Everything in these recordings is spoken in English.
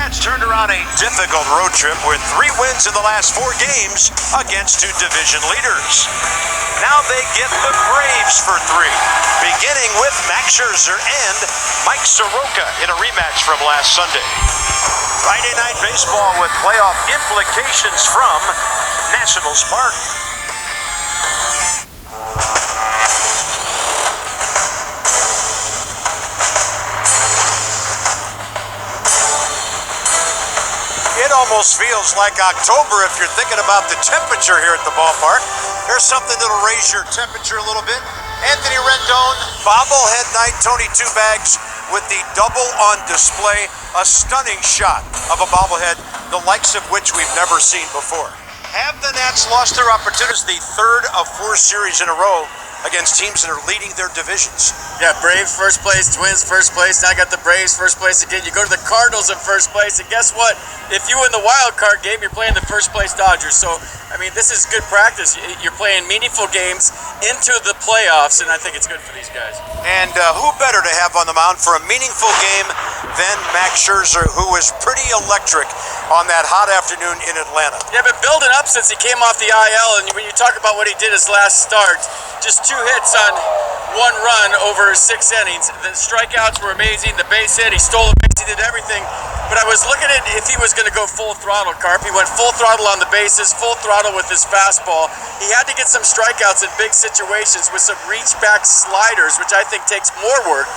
Nats turned around a difficult road trip with 3 wins in the last 4 games against 2 division leaders. Now they get the Braves for 3, beginning with Max Scherzer and Mike Soroka in a rematch from last Sunday. Friday night baseball with playoff implications from Nationals Park. It almost feels like October if you're thinking about the temperature here at the ballpark. There's something that'll raise your temperature a little bit. Anthony Rendon, bobblehead night, Tony Two Bags with the double on display. A stunning shot of a bobblehead, the likes of which we've never seen before. Have the Nats lost their opportunities? The 3rd of 4 series in a row against teams that are leading their divisions. Yeah, Braves first place, Twins first place. Now I got the Braves first place again. You go to the Cardinals in first place, and guess what? If you win the wild card game, you're playing the first place Dodgers. So, I mean, this is good practice. You're playing meaningful games into the playoffs, and I think it's good for these guys. And who better to have on the mound for a meaningful game than Max Scherzer, who was pretty electric on that hot afternoon in Atlanta. Yeah, but building up since he came off the IL, and when you talk about what he did his last start, just 2 hits on 1 run over 6 innings. The strikeouts were amazing. The base hit, he stole a base, he did everything. But I was looking at if he was going to go full throttle, Carp. He went full throttle on the bases, full throttle with his fastball. He had to get some strikeouts in big situations with some reach-back sliders, which I think takes more work.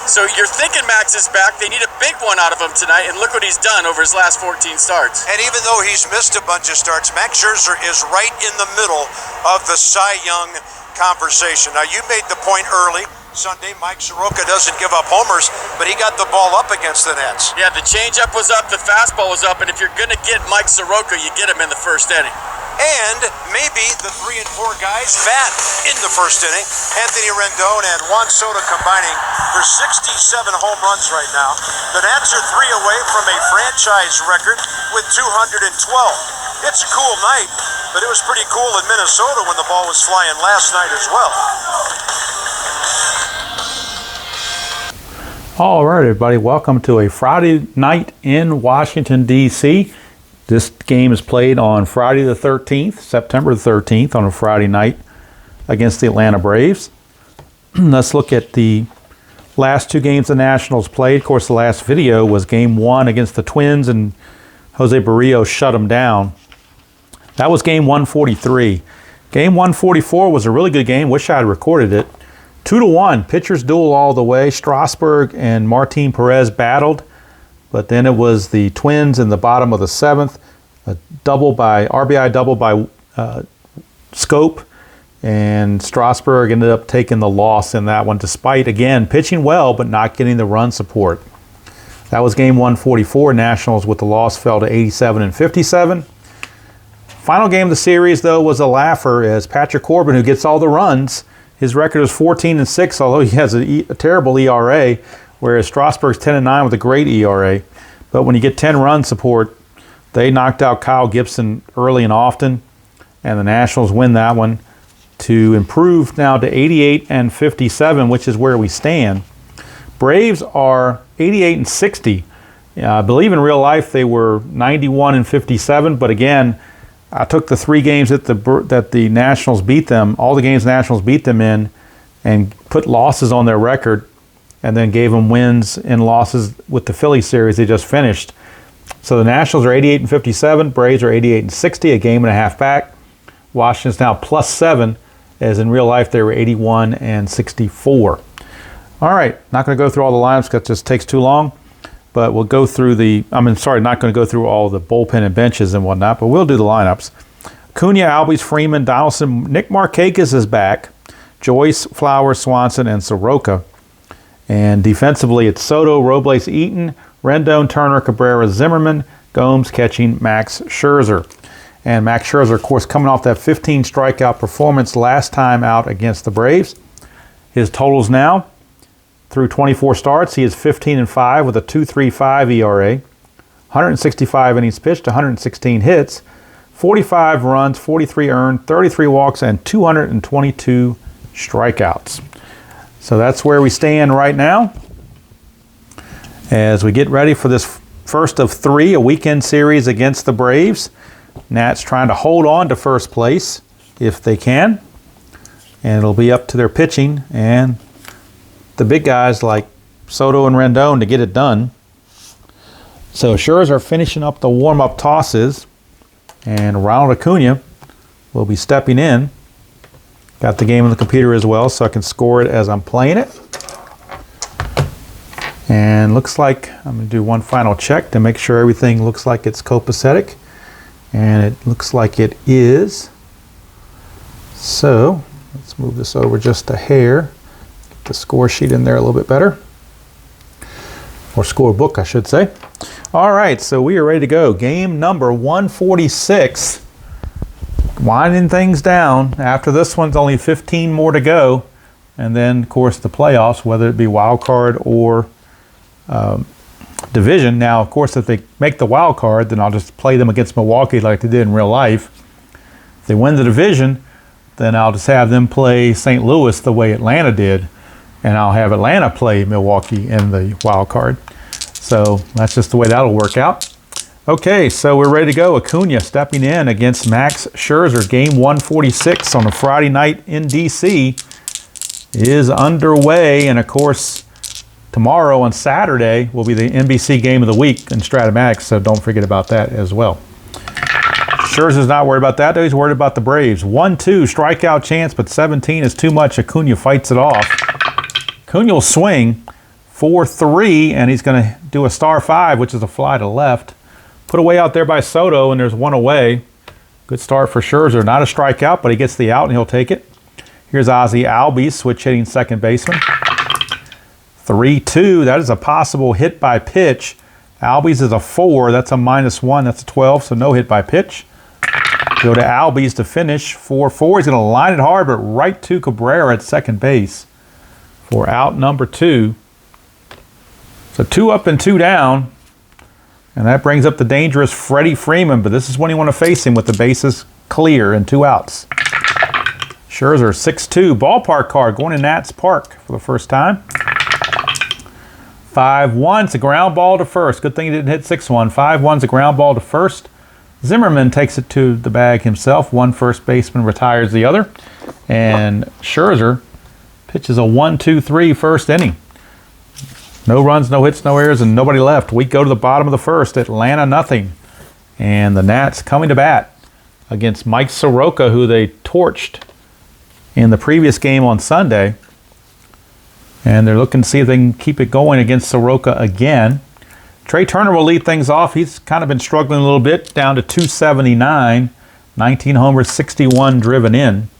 So you're thinking Max is back. They need a big one out of him tonight, and look what he's done over his last 14 starts. And even though he's missed a bunch of starts, Max Scherzer is right in the middle of the Cy Young conversation. Now, you made the point early Sunday, Mike Soroka doesn't give up homers, but he got the ball up against the Nats. Yeah, the changeup was up, the fastball was up, and if you're going to get Mike Soroka, you get him in the first inning. And maybe the 3 and 4 guys bat in the first inning. Anthony Rendon and Juan Soto combining for 67 home runs right now. The Nats are 3 away from a franchise record with 212. It's a cool night, but it was pretty cool in Minnesota when the ball was flying last night as well. All right, everybody, welcome to a Friday night in Washington, D.C. This game is played on Friday the 13th, September the 13th, on a Friday night against the Atlanta Braves. Let's look at the last 2 games the Nationals played. Of course, the last video was Game 1 against the Twins, and Jose Barrios shut them down. That was Game 143. Game 144 was a really good game. Wish I had recorded it. 2-1, pitchers duel all the way. Strasburg and Martin Perez battled, but then it was the Twins in the bottom of the 7th, a RBI double by Scope, and Strasburg ended up taking the loss in that one, despite, again, pitching well, but not getting the run support. That was game 144. Nationals with the loss fell to 87 and 57. Final game of the series, though, was a laugher as Patrick Corbin, who gets all the runs, his record is 14-6, although he has a terrible ERA, whereas Strasburg's 10-9 with a great ERA. But when you get 10 run support, they knocked out Kyle Gibson early and often, and the Nationals win that one to improve now to 88 and 57, which is where we stand. Braves are 88 and 60. I believe in real life they were 91 and 57, but again, I took the 3 games that the Nationals beat them, all the games the Nationals beat them in, and put losses on their record, and then gave them wins and losses with the Philly series they just finished. So the Nationals are 88 and 57, Braves are 88 and 60, a game and a half back. Washington's now +7, as in real life they were 81 and 64. All right, not going to go through all the lineups because it just takes too long. But we'll go through not going to go through all the bullpen and benches and whatnot, but we'll do the lineups. Cunha, Albies, Freeman, Donaldson, Nick Markakis is back, Joyce, Flowers, Swanson, and Soroka. And defensively, it's Soto, Robles, Eaton, Rendon, Turner, Cabrera, Zimmerman, Gomes catching Max Scherzer. And Max Scherzer, of course, coming off that 15 strikeout performance last time out against the Braves. His totals now, through 24 starts, he is 15-5 with a 2.35 ERA, 165 innings pitched, 116 hits, 45 runs, 43 earned, 33 walks, and 222 strikeouts. So that's where we stand right now as we get ready for this first of 3, a weekend series against the Braves. Nats trying to hold on to first place if they can. And it'll be up to their pitching and the big guys like Soto and Rendon to get it done. So Scherzer finishing up the warm-up tosses. And Ronald Acuna will be stepping in. Got the game on the computer as well, so I can score it as I'm playing it. And looks like I'm going to do one final check to make sure everything looks like it's copacetic. And it looks like it is. So let's move this over just a hair. Get the score sheet in there a little bit better. Or scorebook, I should say. All right, so we are ready to go. Game number 146. Winding things down. After this one's only 15 more to go. And then, of course, the playoffs, whether it be wild card or division. Now, of course, if they make the wild card, then I'll just play them against Milwaukee like they did in real life. If they win the division, then I'll just have them play St. Louis the way Atlanta did. And I'll have Atlanta play Milwaukee in the wild card. So that's just the way that'll work out. Okay, so we're ready to go. Acuna stepping in against Max Scherzer. Game 146 on a Friday night in D.C. is underway. And, of course, tomorrow on Saturday will be the NBC game of the week in Stratomax, so don't forget about that as well. Scherzer's not worried about that, though. He's worried about the Braves. 1-2 strikeout chance, but 17 is too much. Acuna fights it off. Acuna will swing 4-3, and he's going to do a star 5, which is a fly to left. Put away out there by Soto, and there's one away. Good start for Scherzer. Not a strikeout, but he gets the out, and he'll take it. Here's Ozzie Albies, switch hitting second baseman. 3-2, that is a possible hit by pitch. Albies is a 4, that's a -1, that's a 12, so no hit by pitch. Go to Albies to finish 4-4. He's going to line it hard, but right to Cabrera at second base for out number 2. So 2 up and 2 down. And that brings up the dangerous Freddy Freeman, but this is when you want to face him with the bases clear and 2 outs. Scherzer 6-2. Ballpark card going to Nats Park for the first time. 5-1. It's a ground ball to first. Good thing he didn't hit 6-1. 5-1's a ground ball to first. Zimmerman takes it to the bag himself. One first baseman retires the other. And Scherzer pitches a 1-2-3 first inning. No runs, no hits, no errors, and nobody left. We go to the bottom of the first. Atlanta nothing. And the Nats coming to bat against Mike Soroka, who they torched in the previous game on Sunday. And they're looking to see if they can keep it going against Soroka again. Trey Turner will lead things off. He's kind of been struggling a little bit, down to 279. 19 homers, 61 driven in.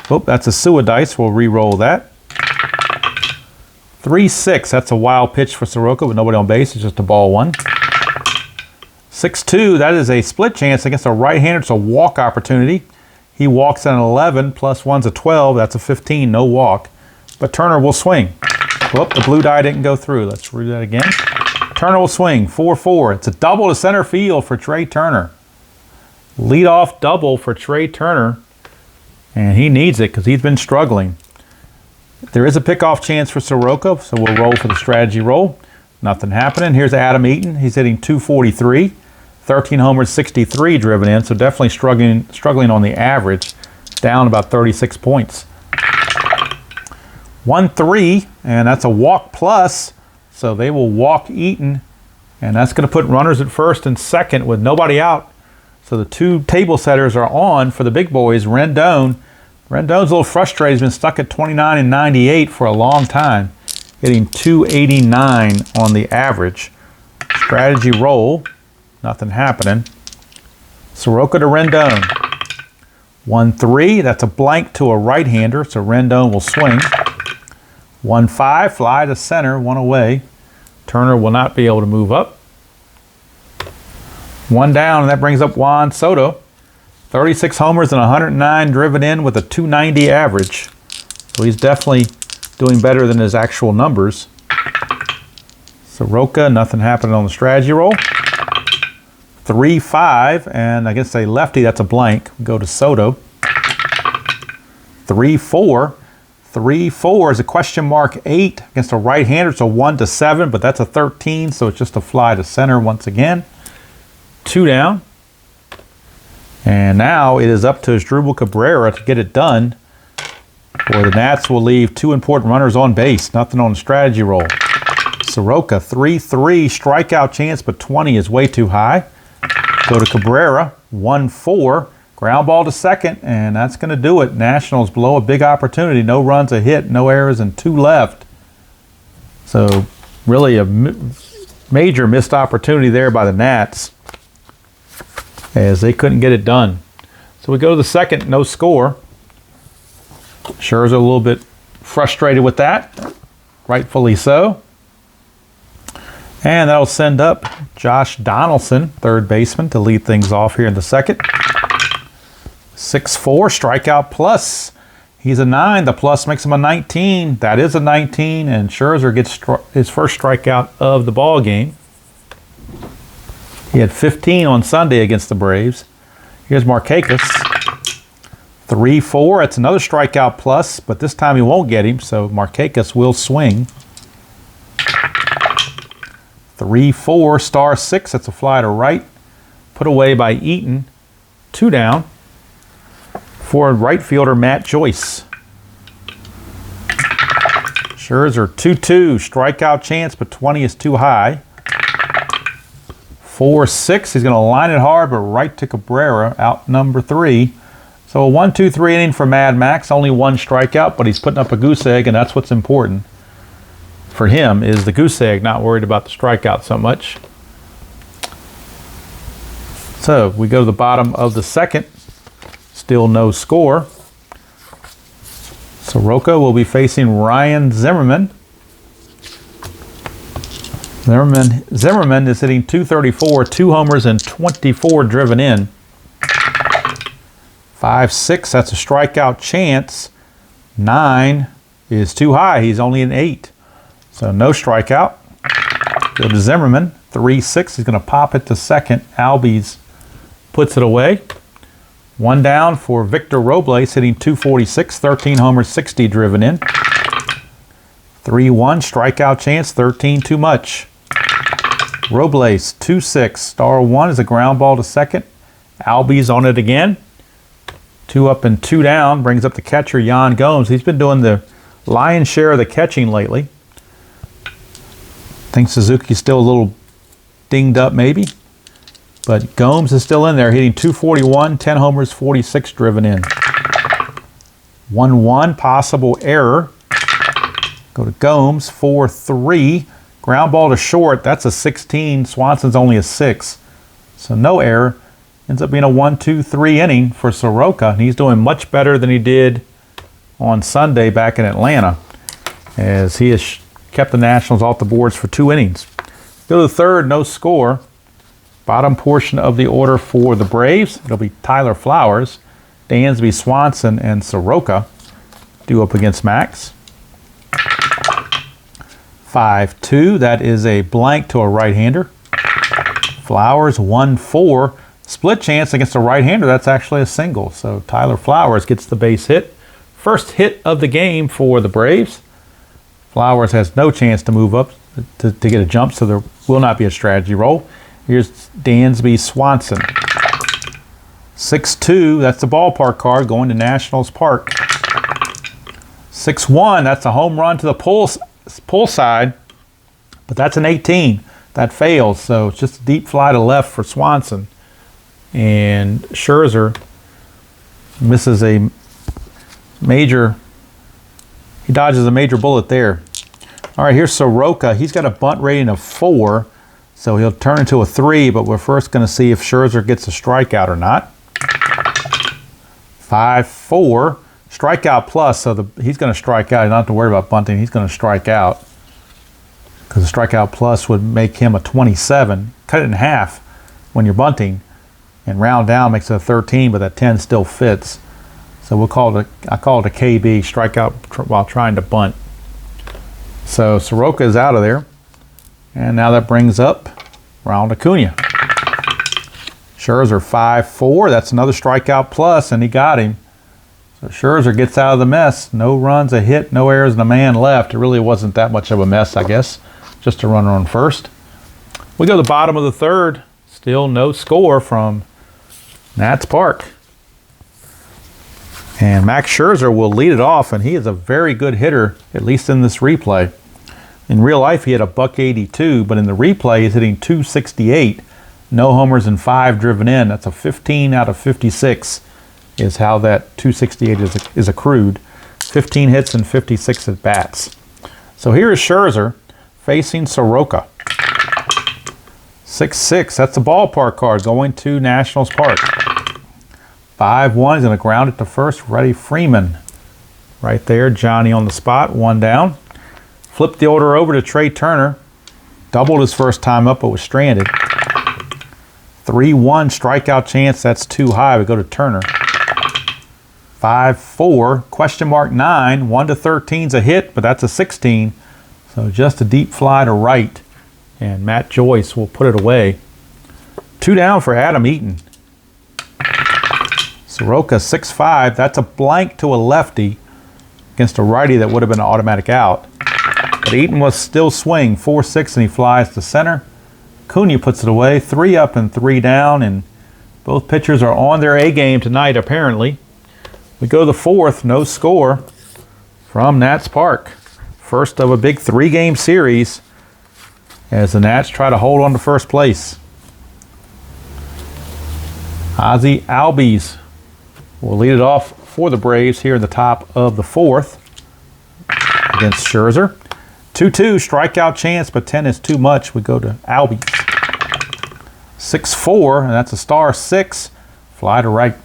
Oh, that's a Suadice. We'll re-roll that. 3-6, that's a wild pitch for Soroka with nobody on base. It's just a ball 1. 6-2, that is a split chance against a right-hander. It's a walk opportunity. He walks at an 11, plus 1's a 12. That's a 15, no walk. But Turner will swing. Whoop, the blue die didn't go through. Let's do that again. Turner will swing, 4-4. It's a double to center field for Trey Turner. Leadoff double for Trey Turner. And he needs it because he's been struggling. There is a pickoff chance for Soroka, so we'll roll for the strategy roll. Nothing happening. Here's Adam Eaton. He's hitting 243. 13 homers, 63 driven in, so definitely struggling on the average. Down about 36 points. 1-3, and that's a walk plus, so they will walk Eaton, and that's going to put runners at first and second with nobody out. So the 2 table setters are on for the big boys. Rendon's a little frustrated. He's been stuck at 29 and 98 for a long time, hitting 289 on the average. Strategy roll, nothing happening. Soroka to Rendon. 1-3, that's a blank to a right-hander, so Rendon will swing. 1-5, fly to center, 1 away. Turner will not be able to move up. 1 down, and that brings up Juan Soto. 36 homers and 109 driven in with a 290 average. So he's definitely doing better than his actual numbers. Soroka, nothing happening on the strategy roll. 3-5, and against a lefty, that's a blank. Go to Soto. 3-4. 3-4 is a question mark 8 against a right-hander. It's a 1-7, but that's a 13, so it's just a fly to center once again. 2 down. And now it is up to Asdrubal Cabrera to get it done, or the Nats will leave 2 important runners on base. Nothing on the strategy roll. Soroka, 3-3, strikeout chance, but 20 is way too high. Go to Cabrera, 1-4, ground ball to second, and that's going to do it. Nationals blow a big opportunity. No runs, a hit, no errors, and 2 left. So really a major missed opportunity there by the Nats, as they couldn't get it done. So we go to the second, no score. Scherzer a little bit frustrated with that, rightfully so. And that'll send up Josh Donaldson, third baseman, to lead things off here in the second. 6-4, strikeout plus. He's a 9. The plus makes him a 19. That is a 19, and Scherzer gets his first strikeout of the ball game. He had 15 on Sunday against the Braves. Here's Markakis. 3-4. That's another strikeout plus, but this time he won't get him, so Markakis will swing. 3-4, star 6. That's a fly to right. Put away by Eaton. 2 down. For right fielder Matt Joyce. Scherzer 2-2, strikeout chance, but 20 is too high. 4-6, he's going to line it hard, but right to Cabrera, out number 3. So a 1-2-3 inning for Mad Max, only 1 strikeout, but he's putting up a goose egg, and that's what's important for him, is the goose egg, not worried about the strikeout so much. So we go to the bottom of the second, still no score. Soroka will be facing Ryan Zimmerman. Zimmerman is hitting .234, 2 homers and 24 driven in. 5-6, that's a strikeout chance. 9 is too high. He's only an 8. So no strikeout. Go to Zimmerman. 3-6. He's going to pop it to second. Albies puts it away. 1 down for Victor Robles, hitting .246, 13 homers, 60 driven in. 3-1, strikeout chance, 13 too much. Robles, 2-6, star 1 is a ground ball to second. Albies on it again. 2 up and 2 down, brings up the catcher, Yan Gomes. He's been doing the lion's share of the catching lately. I think Suzuki's still a little dinged up maybe. But Gomes is still in there, hitting .241, 10 homers, 46 driven in. 1-1, possible error. Go to Gomes, 4-3. Ground ball to short, that's a 16. Swanson's only a 6. So no error. Ends up being a 1-2-3 inning for Soroka. And he's doing much better than he did on Sunday back in Atlanta, as he has kept the Nationals off the boards for 2 innings. Go to the third, no score. Bottom portion of the order for the Braves. It'll be Tyler Flowers, Dansby Swanson, and Soroka due up against Max. 5-2, that is a blank to a right-hander. Flowers, 1-4. Split chance against a right-hander, that's actually a single. So Tyler Flowers gets the base hit. First hit of the game for the Braves. Flowers has no chance to move up to get a jump, so there will not be a strategy roll. Here's Dansby Swanson. 6-2, that's the ballpark card going to Nationals Park. 6-1, that's a home run to the pull side, but that's an 18. That fails, so it's just a deep fly to left for Swanson. And Scherzer misses a major, he dodges a major bullet there. All right, here's Soroka. He's got a bunt rating of 4. So he'll turn into a 3, but we're first going to see if Scherzer gets a strikeout or not. 5-4, strikeout plus, so he's going to strike out. He's not have to worry about bunting. He's going to strike out, because the strikeout plus would make him a 27. Cut it in half when you're bunting, and round down makes it a 13, but that 10 still fits. So I call it a KB, strikeout while trying to bunt. So Soroka is out of there. And now that brings up Ronald Acuna. Scherzer 5-4. That's another strikeout plus, and he got him. So Scherzer gets out of the mess. No runs, a hit, no errors, and a man left. It really wasn't that much of a mess, I guess. Just a runner on first. We go to the bottom of the third. Still no score from Nats Park. And Max Scherzer will lead it off, and he is a very good hitter, at least in this replay. In real life, he had a .182, but in the replay, he's hitting .268. No homers and 5 driven in. That's a 15 out of 56 is how that .268 is accrued. 15 hits and 56 at bats. So here is Scherzer facing Soroka. 6-6, that's the ballpark card going to Nationals Park. 5-1, he's going to ground it to first. Freddy Freeman right there. Johnny on the spot, 1 down. Flipped the order over to Trey Turner. Doubled his first time up, but was stranded. 3-1, strikeout chance, that's too high. We go to Turner. 5-4, question mark 9. 1-13's a hit, but that's a 16. So just a deep fly to right. And Matt Joyce will put it away. 2 down for Adam Eaton. Soroka 6-5. That's a blank to a lefty against a righty that would have been an automatic out. But Eaton was still swing. 4-6 and he flies to center. Cunha puts it away. 3 up and 3 down. And both pitchers are on their A game tonight apparently. We go to the fourth. No score from Nats Park. First of a big 3-game series as the Nats try to hold on to first place. Ozzie Albies will lead it off for the Braves here in the top of the fourth against Scherzer. 2-2, strikeout chance, but 10 is too much. We go to Albies. 6-4, and that's a star 6. Fly to right.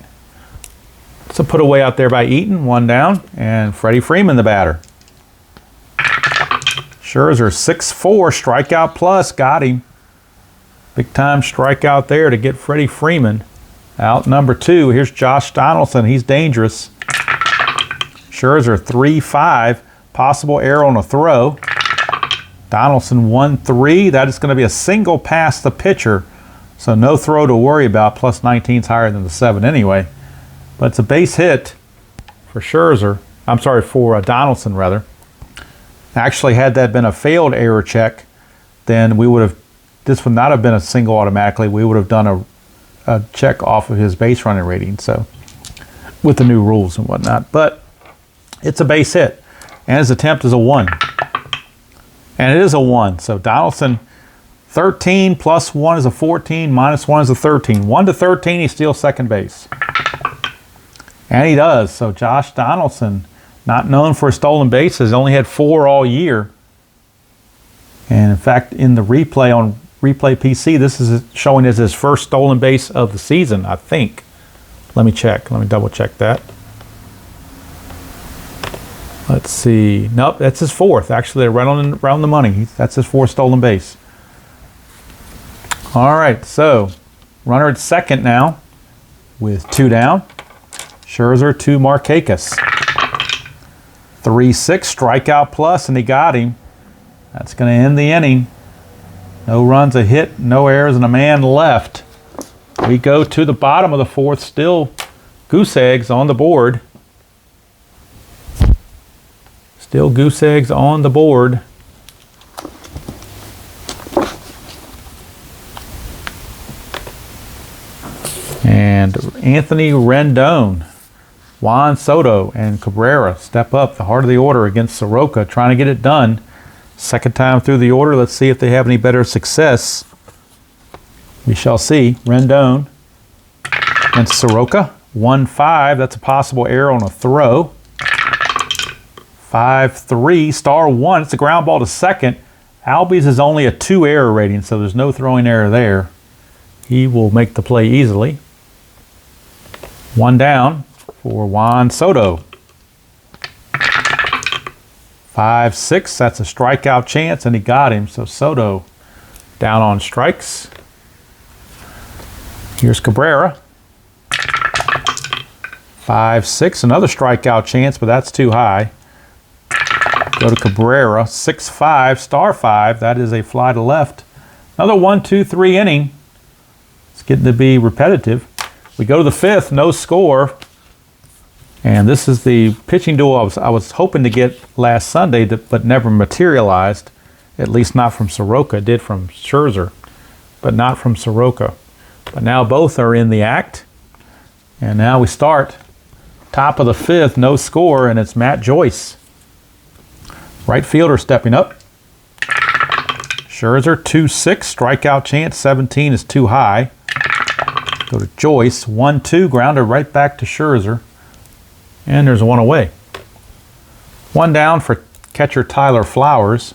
So put away out there by Eaton, 1 down, and Freddy Freeman the batter. Scherzer 6-4, strikeout plus, got him. Big time strikeout there to get Freddy Freeman. Out number 2, here's Josh Donaldson, he's dangerous. Scherzer 3-5, possible error on a throw. Donaldson 1-3, that is going to be a single past the pitcher, so no throw to worry about, plus 19's higher than the 7 anyway. But it's a base hit for Scherzer, I'm sorry, for Donaldson rather. Actually, had that been a failed error check, then this would not have been a single automatically. We would have done a check off of his base running rating, so with the new rules and whatnot. But it's a base hit, and his attempt is a 1. And it is a 1. So Donaldson, 13 plus 1 is a 14, minus 1 is a 13. 1-13, he steals second base. And he does. So Josh Donaldson, not known for stolen bases, only had 4 all year. And in fact, in the replay on Replay PC, this is showing as his first stolen base of the season, I think. Let me check. Let me double check that. Let's see. Nope, that's his 4th. Actually, they're right on the money. That's his 4th stolen base. All right, so runner at second now with 2 down. Scherzer to Markakis. 3-6, strikeout plus, and he got him. That's going to end the inning. No runs, a hit, no errors, and a man left. We go to the bottom of the fourth, still goose eggs on the board. Still goose eggs on the board. And Anthony Rendon, Juan Soto, and Cabrera step up, the heart of the order against Soroka, trying to get it done. Second time through the order. Let's see if they have any better success. We shall see. Rendon and Soroka. 1-5. That's a possible error on a throw. 5-3. Star 1. It's a ground ball to second. Albies is only a 2 error rating, so there's no throwing error there. He will make the play easily. 1 down for Juan Soto. 5-6, that's a strikeout chance, and he got him. So Soto down on strikes. Here's Cabrera. 5-6, another strikeout chance, but that's too high. Go to Cabrera. 6-5, star 5. That is a fly to left. Another 1-2-3 inning. It's getting to be repetitive. We go to the 5th, no score. And this is the pitching duel I was hoping to get last Sunday, but never materialized. At least not from Soroka. It did from Scherzer, but not from Soroka. But now both are in the act. And now we start. Top of the fifth, no score, and it's Matt Joyce. Right fielder stepping up. Scherzer, 2-6, strikeout chance, 17 is too high. Go to Joyce, 1-2, grounder right back to Scherzer. And there's one away. One down for catcher Tyler Flowers.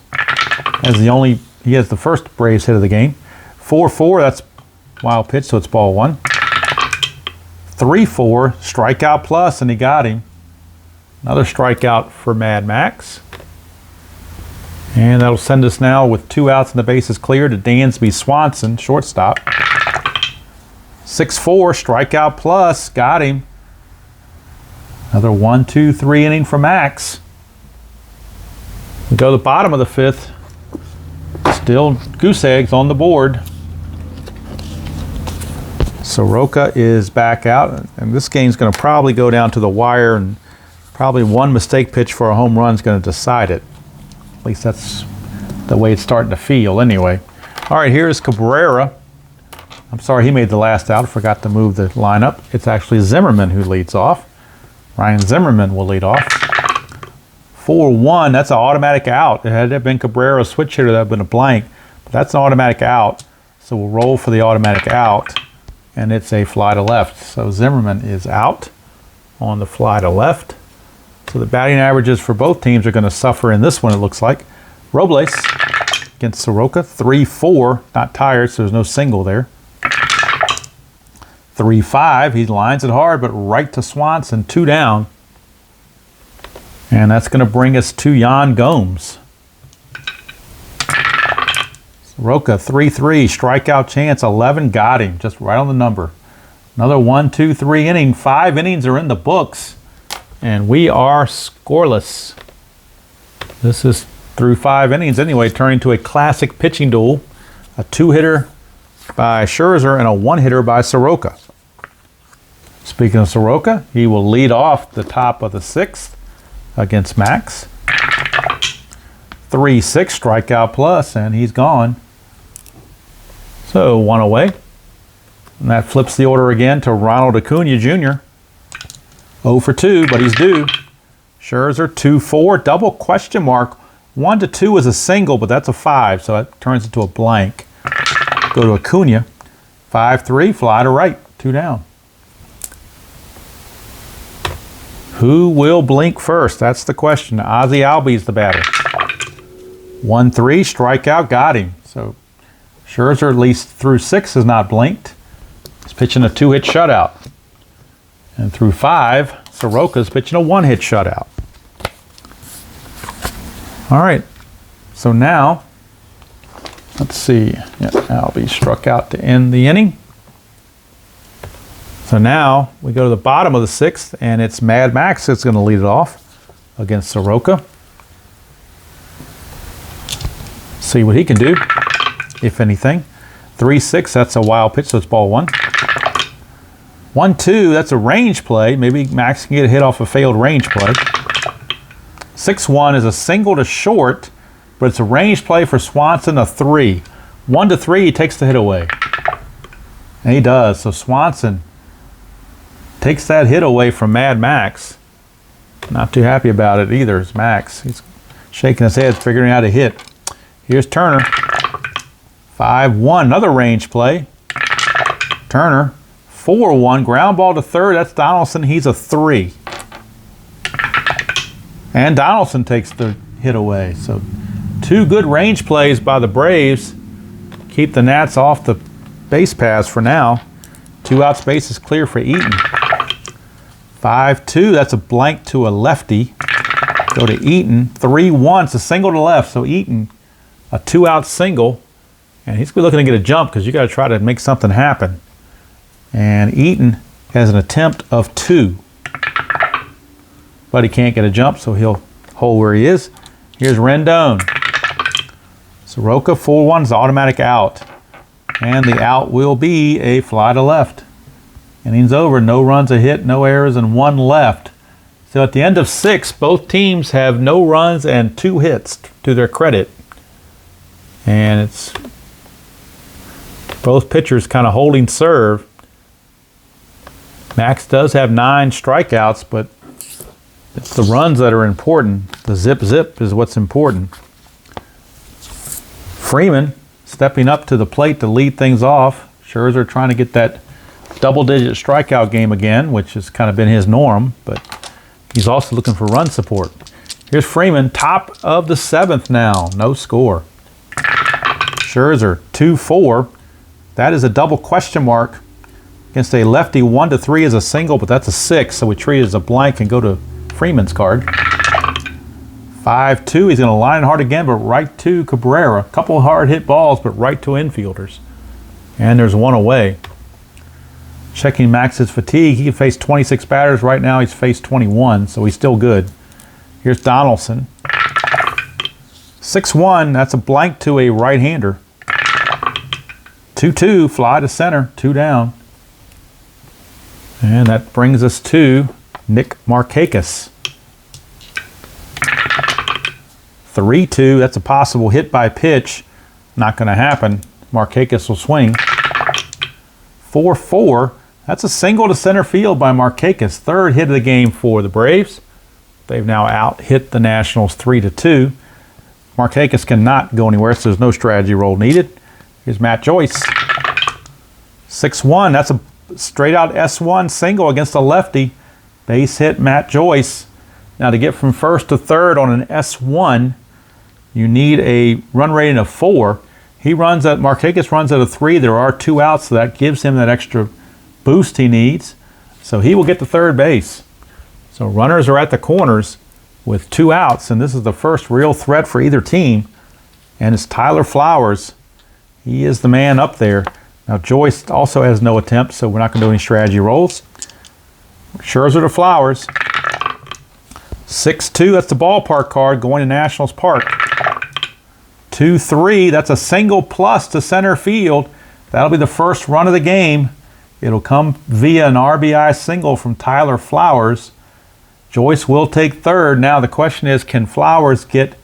He has the first Braves hit of the game. 4-4, that's wild pitch, so it's ball one. 3-4, strikeout plus, and he got him. Another strikeout for Mad Max. And that'll send us now with 2 outs and the bases clear to Dansby Swanson, shortstop. 6-4, strikeout plus, got him. Another 1-2-3 inning for Max. We go to the bottom of the fifth. Still goose eggs on the board. Soroka is back out, and this game's going to probably go down to the wire, and probably one mistake pitch for a home run is going to decide it. At least that's the way it's starting to feel anyway. All right, here's Cabrera. I'm sorry he made the last out. I forgot to move the lineup. It's actually Zimmerman who leads off. Ryan Zimmerman will lead off. 4-1, that's an automatic out. Had it been Cabrera, switch hitter, that would have been a blank. But that's an automatic out. So we'll roll for the automatic out. And it's a fly to left. So Zimmerman is out on the fly to left. So the batting averages for both teams are going to suffer in this one, it looks like. Robles against Soroka, 3-4, not tired, so there's no single there. 3-5, he lines it hard, but right to Swanson, 2 down. And that's going to bring us to Yan Gomes. Soroka, 3-3, strikeout chance, 11, got him, just right on the number. Another 1-2-3 inning, 5 innings are in the books. And we are scoreless. This is through 5 innings anyway, turning to a classic pitching duel. A 2-hitter by Scherzer and a 1-hitter by Soroka. Speaking of Soroka, he will lead off the top of the 6th against Max. 3-6, strikeout plus, and he's gone. So 1 away. And that flips the order again to Ronald Acuna Jr. 0 for 2, but he's due. Scherzer, 2-4, double question mark. 1-2 is a single, but that's a 5, so that turns into a blank. Go to Acuna. 5-3, fly to right, 2 down. Who will blink first? That's the question. Ozzie Albies the batter. 1-3, strikeout, got him. So Scherzer, at least through 6, has not blinked. He's pitching a 2-hit shutout. And through 5, Soroka's pitching a 1-hit shutout. All right. So now, let's see. Yeah, Albie struck out to end the inning. So now we go to the bottom of the 6th, and it's Mad Max that's going to lead it off against Soroka. See what he can do, if anything. 3-6, that's a wild pitch, so it's ball 1. 1-2, that's a range play. Maybe Max can get a hit off a failed range play. 6-1 is a single to short, but it's a range play for Swanson, a 3. 1-3, he takes the hit away. And he does. So Swanson takes that hit away from Mad Max. Not too happy about it either, is Max. He's shaking his head, figuring out how to hit. Here's Turner. 5-1, another range play. Turner. 4-1, ground ball to third. That's Donaldson. He's a 3. And Donaldson takes the hit away. So 2 good range plays by the Braves. Keep the Nats off the base paths for now. 2 outs, bases clear for Eaton. 5-2, that's a blank to a lefty. Go to Eaton. 3-1, it's a single to left. So Eaton, a 2-out single. And he's looking to get a jump because you got to try to make something happen. And Eaton has an attempt of 2. But he can't get a jump, so he'll hold where he is. Here's Rendon. Soroka, 4-1 is automatic out. And the out will be a fly to left. Innings over, no runs, a hit, no errors, and 1 left. So at the end of 6, both teams have no runs and 2 hits to their credit. And it's both pitchers kind of holding serve. Max does have 9 strikeouts, but it's the runs that are important. The zip is what's important. Freeman stepping up to the plate to lead things off. Scherzer trying to get that double-digit strikeout game again, which has kind of been his norm, but he's also looking for run support. Here's Freeman, top of the 7th now, no score. Scherzer, 2-4. That is a double question mark against a lefty. 1-3 is a single, but that's a 6, so we treat it as a blank and go to Freeman's card. 5-2, he's going to line hard again, but right to Cabrera. A couple hard hit balls, but right to infielders. And there's one away. Checking Max's fatigue, he can face 26 batters. Right now he's faced 21, so he's still good. Here's Donaldson. 6-1, that's a blank to a right-hander. 2-2, fly to center, 2 down. And that brings us to Nick Markakis. 3-2, that's a possible hit by pitch. Not going to happen. Markakis will swing. 4-4, that's a single to center field by Markakis. 3rd hit of the game for the Braves. They've now out-hit the Nationals 3-2. Markakis cannot go anywhere, so there's no strategy roll needed. Here's Matt Joyce. 6-1, that's a straight-out S1 single against a lefty. Base hit Matt Joyce. Now to get from 1st to 3rd on an S1, you need a run rating of 4. Markakis runs at a 3. There are 2 outs, so that gives him that extra boost he needs. So he will get to 3rd base. So runners are at the corners with 2 outs, and this is the first real threat for either team. And it's Tyler Flowers. He is the man up there. Now Joyce also has no attempt, so we're not going to do any strategy rolls. Scherzer to Flowers. 6-2, that's the ballpark card going to Nationals Park. 2-3, that's a single plus to center field. That'll be the first run of the game. It'll come via an RBI single from Tyler Flowers. Joyce will take 3rd. Now the question is, can Flowers get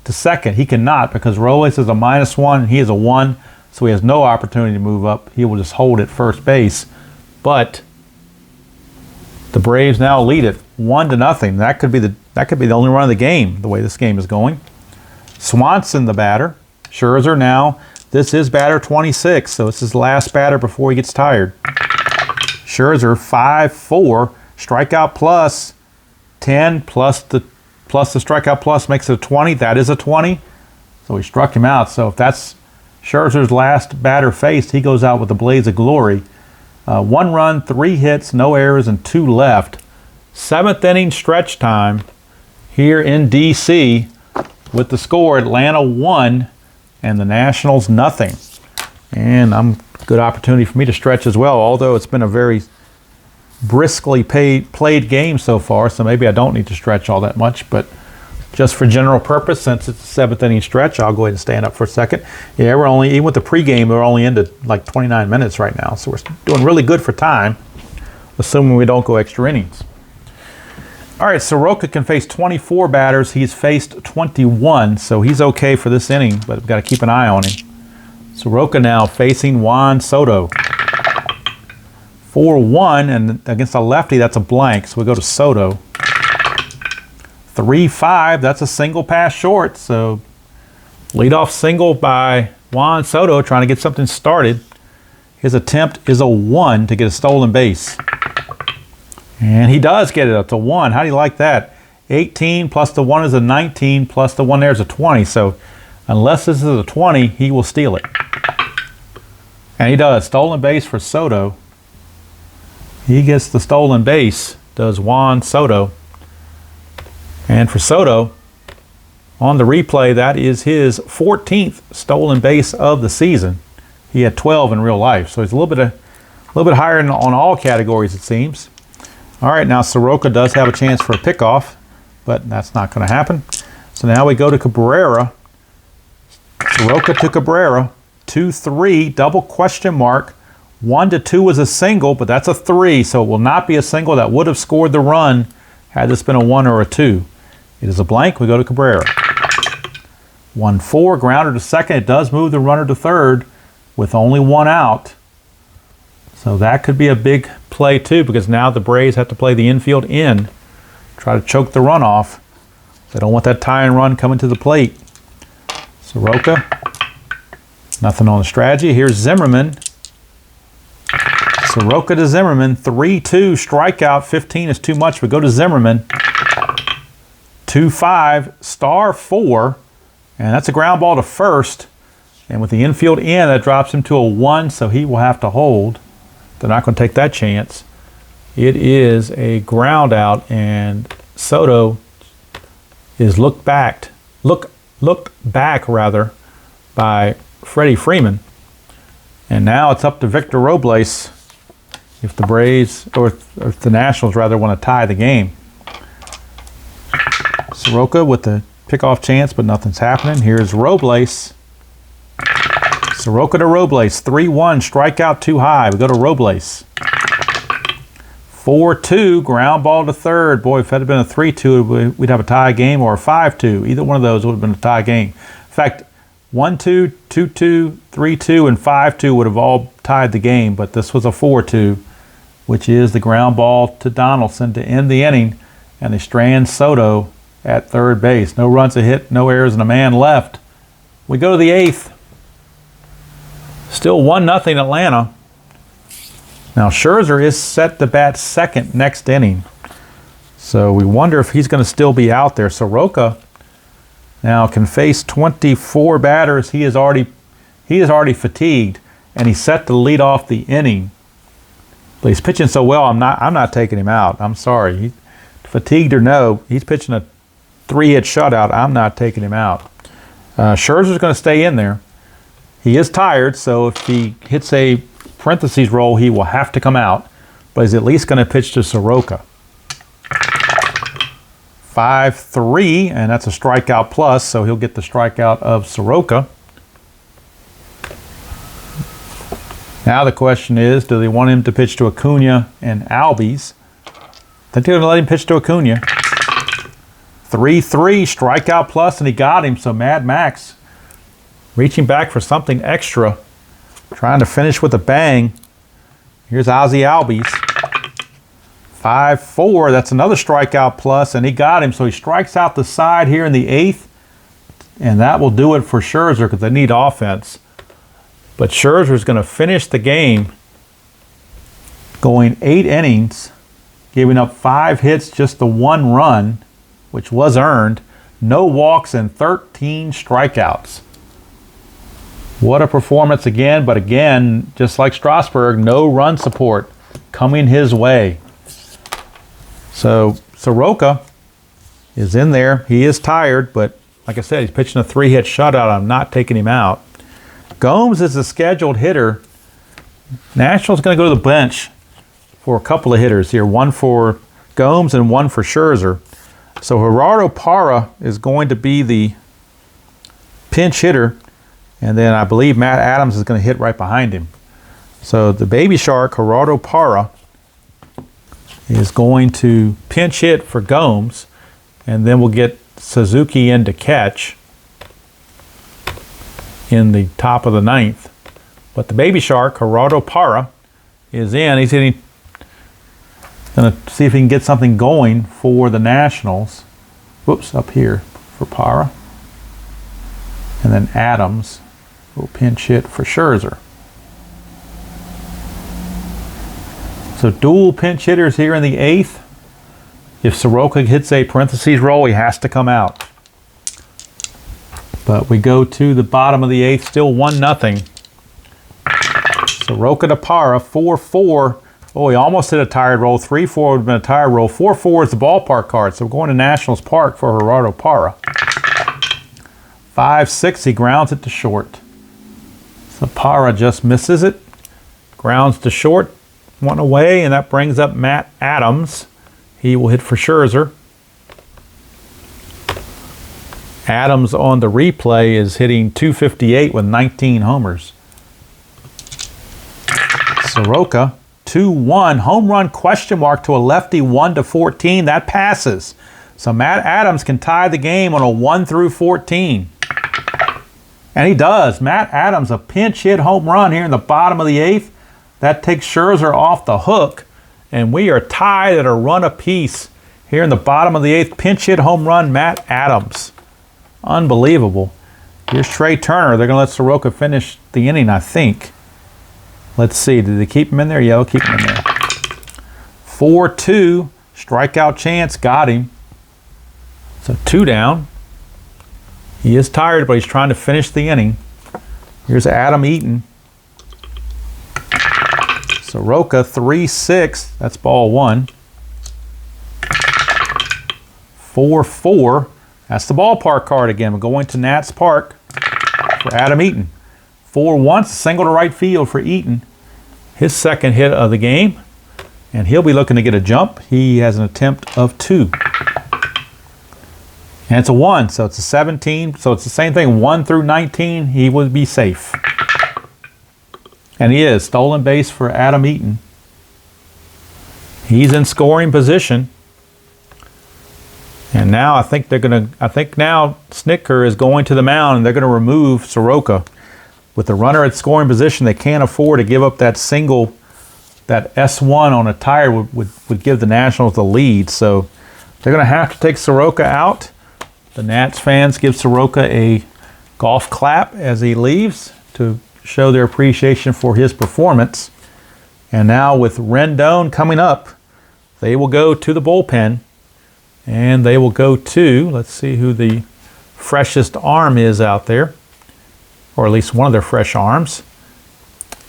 to 2nd? He cannot, because Robles is a -1 and he is a 1, so he has no opportunity to move up. He will just hold at first base. But the Braves now lead it 1-0. That could be the only run of the game, the way this game is going. Swanson, the batter. Scherzer now. This is batter 26, so it's his last batter before he gets tired. Scherzer, 5-4. Strikeout plus 10 plus the strikeout plus makes it a 20. That is a 20. So he struck him out. So if that's Scherzer's last batter faced, he goes out with a blaze of glory. 1 run, 3 hits, no errors, and 2 left. 7th inning stretch time here in D.C. with the score Atlanta 1 and the Nationals 0. And good opportunity for me to stretch as well, although it's been a very briskly played game so far, so maybe I don't need to stretch all that much, but just for general purpose, since it's a 7th inning stretch, I'll go ahead and stand up for a second. Yeah, even with the pregame, we're only into like 29 minutes right now, so we're doing really good for time, assuming we don't go extra innings. All right, Soroka can face 24 batters. He's faced 21, so he's okay for this inning, but we've got to keep an eye on him. Soroka now facing Juan Soto. 4-1, and against a lefty, that's a blank, so we go to Soto. 3-5, that's a single pass short, so leadoff single by Juan Soto trying to get something started. His attempt is a 1 to get a stolen base. And he does get it up to 1. How do you like that? 18 plus the 1 is a 19, plus the 1 there is a 20. So unless this is a 20, he will steal it. And he does. Stolen base for Soto. He gets the stolen base, does Juan Soto. And for Soto, on the replay, that is his 14th stolen base of the season. He had 12 in real life, so he's a little bit higher on all categories, it seems. All right, now Soroka does have a chance for a pickoff, but that's not going to happen. So now we go to Cabrera. Soroka to Cabrera. 2-3, double question mark. 1-2 was a single, but that's a 3, so it will not be a single that would have scored the run had this been a 1 or a 2. It is a blank. We go to Cabrera. 1-4, grounder to second. It does move the runner to third with only 1 out. So that could be a big play too, because now the Braves have to play the infield in, try to choke the run off. They don't want that tying run coming to the plate. Soroka, nothing on the strategy. Here's Zimmerman. Soroka to Zimmerman, 3-2, strikeout. 15 is too much. We go to Zimmerman. 2-5, star 4, and that's a ground ball to first. And with the infield in, that drops him to a 1, so he will have to hold. They're not going to take that chance. It is a ground out, and Soto is looked back by Freddy Freeman. And now it's up to Victor Robles if the Braves, or if the Nationals rather, want to tie the game. Soroka with the pickoff chance, but nothing's happening. Here's Robles. Soroka to Robles, 3-1, strikeout too high. We go to Robles. 4-2, ground ball to third. Boy, if it had been a 3-2, we'd have a tie game, or a 5-2. Either one of those would have been a tie game. In fact, 1-2, 2-2, 3-2, and 5-2 would have all tied the game, but this was a 4-2, which is the ground ball to Donaldson to end the inning, and they strand Soto at third base. No runs a hit, no errors, and a man left. We go to the 8th. Still 1-0 Atlanta. Now Scherzer is set to bat second next inning. So we wonder if he's going to still be out there. Soroka now can face 24 batters. He is already fatigued, and he's set to lead off the inning. But he's pitching so well, I'm not taking him out. I'm sorry. Fatigued or no, he's pitching a 3-hit shutout. I'm not taking him out. Scherzer's going to stay in there. He is tired, so if he hits a parentheses roll, he will have to come out. But he's at least going to pitch to Soroka. 5-3, and that's a strikeout plus, so he'll get the strikeout of Soroka. Now the question is, do they want him to pitch to Acuna and Albies? I think they're going to let him pitch to Acuna. 3-3, strikeout plus, and he got him, so Mad Max reaching back for something extra, trying to finish with a bang. Here's Ozzie Albies. 5-4, that's another strikeout plus, and he got him, so he strikes out the side here in the 8th, and that will do it for Scherzer because they need offense. But Scherzer is going to finish the game going 8 innings, giving up 5 hits, just the 1 run, which was earned, no walks, and 13 strikeouts. What a performance again, but again, just like Strasburg, no run support coming his way. So Soroka is in there. He is tired, but like I said, he's pitching a 3-hit shutout. I'm not taking him out. Gomes is a scheduled hitter. Nationals going to go to the bench for a couple of hitters here. One for Gomes and one for Scherzer. So Gerardo Parra is going to be the pinch hitter. And then I believe Matt Adams is going to hit right behind him. So the baby shark, Gerardo Parra, is going to pinch hit for Gomes. And then we'll get Suzuki in to catch in the top of the 9th. But the baby shark, Gerardo Parra, is in. He's going to see if he can get something going for the Nationals. Whoops, up here for Parra. And then Adams will pinch hit for Scherzer. So dual pinch hitters here in the 8th. If Soroka hits a parentheses roll, he has to come out. But we go to the bottom of the 8th, still 1-0. Soroka to Parra, 4-4. Oh, he almost hit a tired roll. 3-4 would have been a tired roll. 4-4 is the ballpark card, so we're going to Nationals Park for Gerardo Parra. 5-6, he grounds it to short. So Parra just misses it. Grounds to short, 1 away, and that brings up Matt Adams. He will hit for Scherzer. Adams on the replay is hitting .258 with 19 homers. Soroka, 2-1. Home run question mark to a lefty, 1-14. That passes. So Matt Adams can tie the game on a 1-14. And he does. Matt Adams, a pinch hit home run here in the bottom of the 8th. That takes Scherzer off the hook. And we are tied at a run apiece here in the bottom of the 8th. Pinch hit home run, Matt Adams. Unbelievable. Here's Trey Turner. They're going to let Soroka finish the inning, I think. Let's see. Did they keep him in there? Yeah, they'll keep him in there. 4-2. Strikeout chance. Got him. So 2 down. He is tired, but he's trying to finish the inning. Here's Adam Eaton. Soroka, 3-6. That's ball 1. 4-4. That's the ballpark card again. We're going to Nats Park for Adam Eaton. 4-1, single to right field for Eaton. His second hit of the game. And he'll be looking to get a jump. He has an attempt of 2. And it's a 1, so it's a 17. So it's the same thing, 1 through 19. He would be safe. And he is. Stolen base for Adam Eaton. He's in scoring position. And now I think now Snitker is going to the mound and they're going to remove Soroka. With the runner at scoring position, they can't afford to give up that single. That S1 on a tire would give the Nationals the lead. So they're going to have to take Soroka out. The Nats fans give Soroka a golf clap as he leaves to show their appreciation for his performance. And now with Rendon coming up, they will go to the bullpen. And they will go to, let's see who the freshest arm is out there, or at least one of their fresh arms.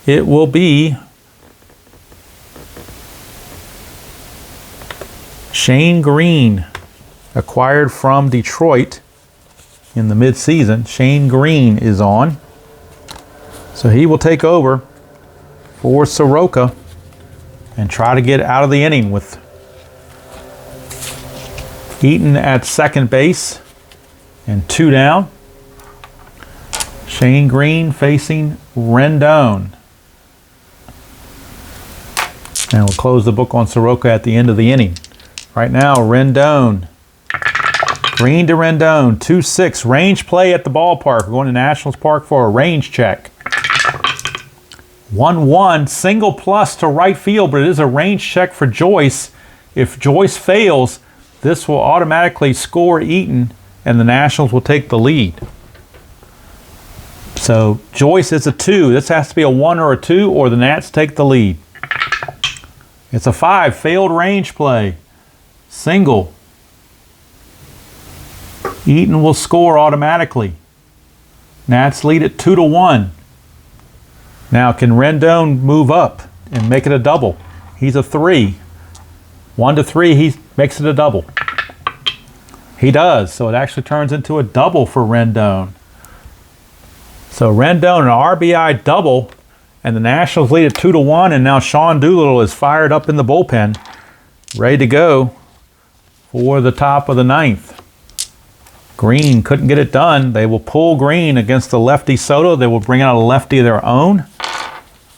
It will be Shane Green, acquired from Detroit in the midseason. Shane Green is on. So he will take over for Soroka and try to get out of the inning with Eaton at second base and 2 down. Shane Green facing Rendon. And we'll close the book on Soroka at the end of the inning. Right now, Rendon. Green to Rendon, 2-6. Range play at the ballpark. We're going to Nationals Park for a range check. 1-1, single plus to right field, but it is a range check for Joyce. If Joyce fails, this will automatically score Eaton, and the Nationals will take the lead. So Joyce is a 2. This has to be a 1 or a 2, or the Nats take the lead. It's a 5. Failed range play. Single. Eaton will score automatically. Nats lead at 2-1. Now, can Rendon move up and make it a double? He's a 3. 1-3, he makes it a double. He does, so it actually turns into a double for Rendon. So Rendon, an RBI double, and the Nationals lead at 2-1, and now Sean Doolittle is fired up in the bullpen, ready to go for the top of the 9th. Green couldn't get it done. They will pull Green against the lefty Soto. They will bring out a lefty of their own.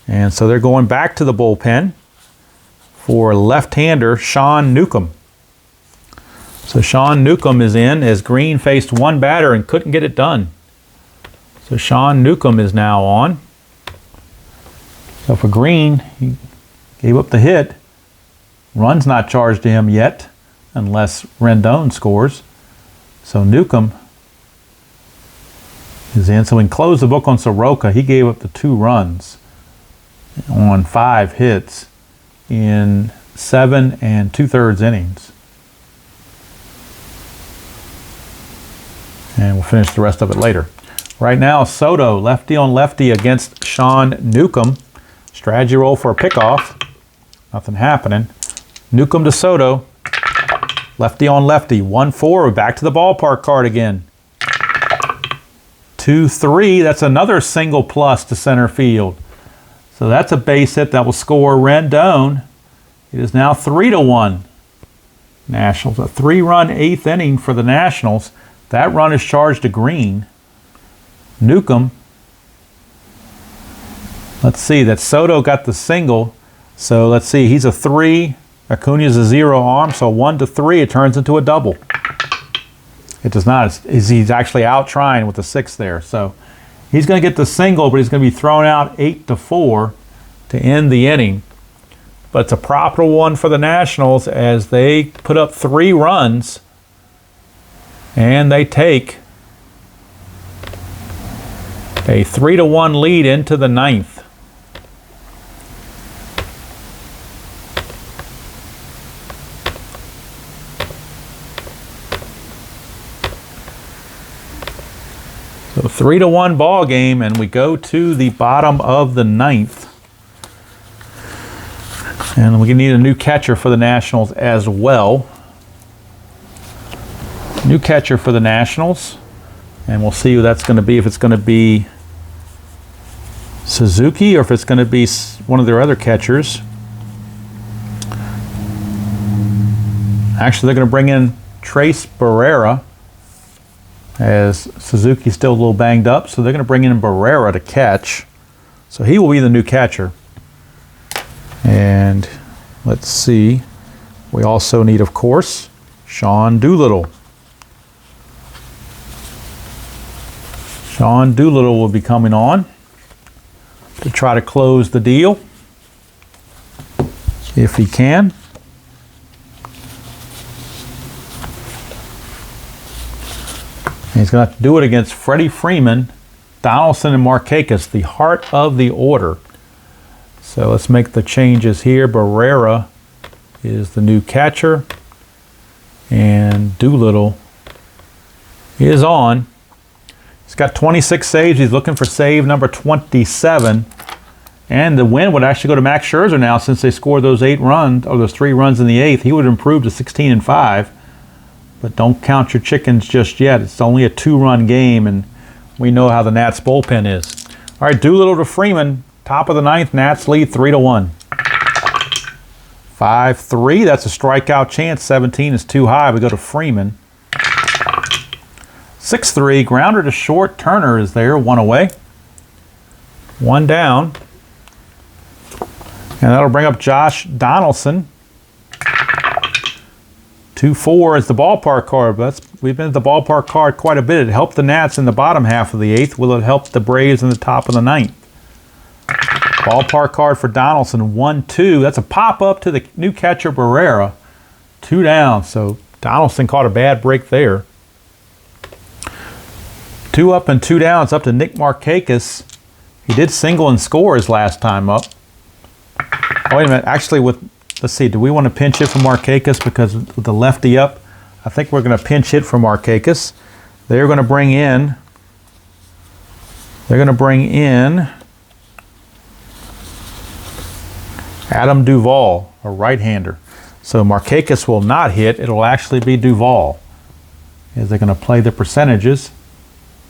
And so they're going back to the bullpen for left-hander Sean Newcomb. So Sean Newcomb is in as Green faced one batter and couldn't get it done. So Sean Newcomb is now on. So for Green, he gave up the hit. Run's not charged to him yet, unless Rendon scores. So Newcomb is in. So we can close the book on Soroka. He gave up the 2 runs on 5 hits in 7 2/3 innings. And we'll finish the rest of it later. Right now, Soto, lefty on lefty against Sean Newcomb. Strategy roll for a pickoff. Nothing happening. Newcomb to Soto. Lefty on lefty. 1-4. We're back to the ballpark card again. 2-3. That's another single plus to center field. So that's a base hit that will score Rendon. It is now 3-1. Nationals. A 3-run 8th inning for the Nationals. That run is charged to Green. Newcomb. Let's see. That Soto got the single. So let's see, he's a 3. Acuna's a 0 arm, so 1 to 3, it turns into a double. It does not. He's actually out trying with the 6 there. So he's going to get the single, but he's going to be thrown out 8 to 4 to end the inning. But it's a profitable one for the Nationals as they put up 3 runs and they take a 3-1 lead into the 9th. So 3-1 ball game, and we go to the bottom of the 9th. And we need a new catcher for the Nationals as well. New catcher for the Nationals. And we'll see who that's going to be, if it's going to be Suzuki or if it's going to be one of their other catchers. Actually, they're going to bring in Trace Barrera, as Suzuki's still a little banged up, so they're going to bring in Barrera to catch. So he will be the new catcher. And let's see, we also need, of course, Sean Doolittle. Sean Doolittle will be coming on to try to close the deal, if he can. And he's going to have to do it against Freddy Freeman, Donaldson, and Markakis, the heart of the order. So let's make the changes here. Barrera is the new catcher, and Doolittle is on. He's got 26 saves. He's looking for save number 27. And the win would actually go to Max Scherzer now, since they scored those 8 runs, or those 3 runs in the 8th. He would improve to 16-5. But don't count your chickens just yet. It's only a 2-run game, and we know how the Nats bullpen is. All right, Doolittle to Freeman. Top of the 9th, Nats lead 3-1. 5-3, that's a strikeout chance. 17 is too high. We go to Freeman. 6-3, grounder to short. Turner is there, 1 away. 1 down. And that'll bring up Josh Donaldson. 2-4 is the ballpark card. We've been at the ballpark card quite a bit. It helped the Nats in the bottom half of the 8th. Will it help the Braves in the top of the 9th? Ballpark card for Donaldson, 1-2. That's a pop-up to the new catcher, Barrera. 2 down, so Donaldson caught a bad break there. 2 up and 2 down. It's up to Nick Markakis. He did single and score his last time up. Oh, wait a minute. Actually, let's see, do we want to pinch hit for Markakis because with the lefty up? I think we're going to pinch hit for Markakis. They're going to bring in Adam Duvall, a right-hander. So Markakis will not hit. It'll actually be Duvall. As they're going to play the percentages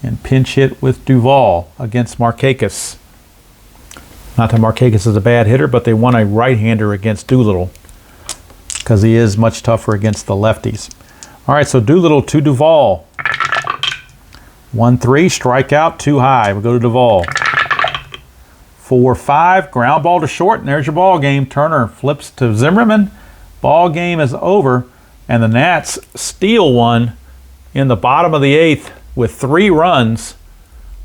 and pinch hit with Duvall against Markakis. Not that Markakis is a bad hitter, but they want a right-hander against Doolittle because he is much tougher against the lefties. All right, so Doolittle to Duvall. 1-3, strikeout, too high. We'll go to Duvall. 4-5, ground ball to short, and there's your ball game. Turner flips to Zimmerman. Ball game is over, and the Nats steal one in the bottom of the 8th with 3 runs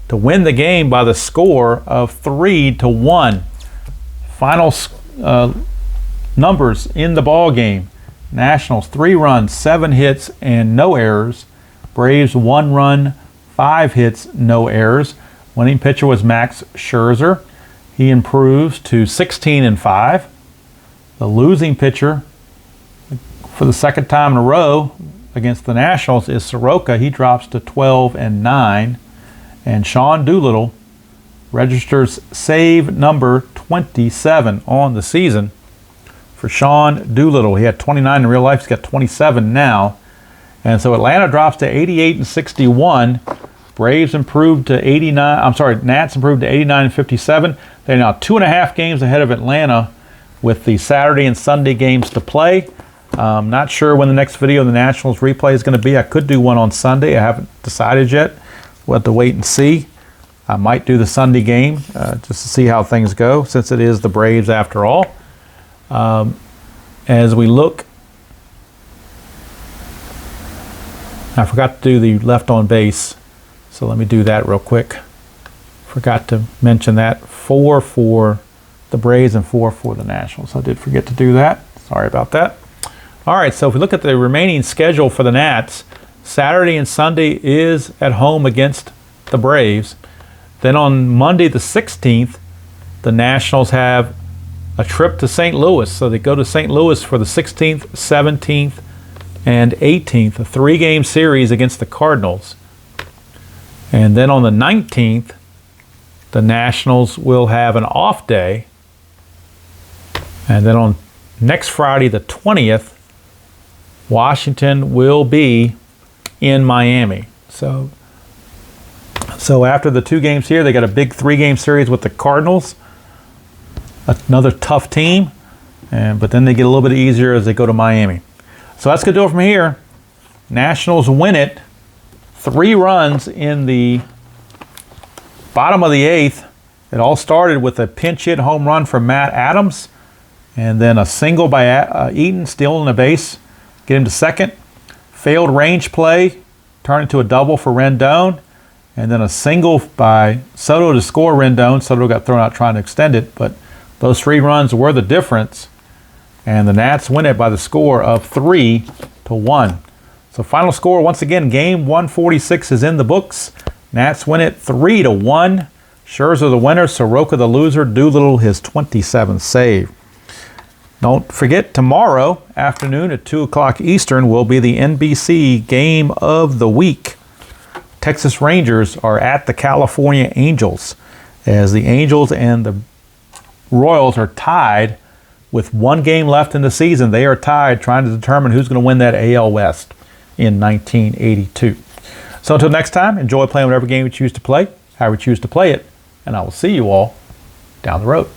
to win the game by the score of 3-1. Final numbers in the ball game. Nationals 3 runs, 7 hits, and no errors. Braves 1 run, 5 hits, no errors. Winning pitcher was Max Scherzer. He improves to 16-5. The losing pitcher for the second time in a row against the Nationals is Soroka. He drops to 12-9. And Sean Doolittle registers save number 27 on the season for Sean Doolittle. He had 29 in real life. He's got 27 now. And so Atlanta drops to 88-61. Braves improved to 89. Nats improved to 89-57. They're now 2.5 games ahead of Atlanta with the Saturday and Sunday games to play. Not sure when the next video of the Nationals replay is going to be. I could do one on Sunday. I haven't decided yet. We'll have to wait and see. I might do the Sunday game just to see how things go, since it is the Braves after all. As we look, I forgot to do the left on base, so let me do that real quick. Forgot to mention that. 4 for the Braves and 4 for the Nationals. I did forget to do that. Sorry about that. All right, so if we look at the remaining schedule for the Nats, Saturday and Sunday is at home against the Braves. Then on Monday the 16th, the Nationals have a trip to St. Louis. So they go to St. Louis for the 16th, 17th, and 18th, a 3-game series against the Cardinals. And then on the 19th, the Nationals will have an off day. And then on next Friday, the 20th, Washington will be in Miami. So after the 2 games here, they got a big 3-game series with the Cardinals. Another tough team, but then they get a little bit easier as they go to Miami. So that's going to do it from here. Nationals win it. 3 runs in the bottom of the 8th. It all started with a pinch hit home run from Matt Adams, and then a single by Eaton, stealing a base, get him to second. Failed range play, turned into a double for Rendon, and then a single by Soto to score Rendon. Soto got thrown out trying to extend it, but those 3 runs were the difference, and the Nats win it by the score of 3-1. So final score, once again, game 146 is in the books. Nats win it 3-1. Scherzer the winner, Soroka the loser, Doolittle his 27th save. Don't forget, tomorrow afternoon at 2 o'clock Eastern will be the NBC game of the week. Texas Rangers are at the California Angels, as the Angels and the Royals are tied with 1 game left in the season. They are tied, trying to determine who's going to win that AL West in 1982. So until next time, enjoy playing whatever game you choose to play, however you choose to play it, and I will see you all down the road.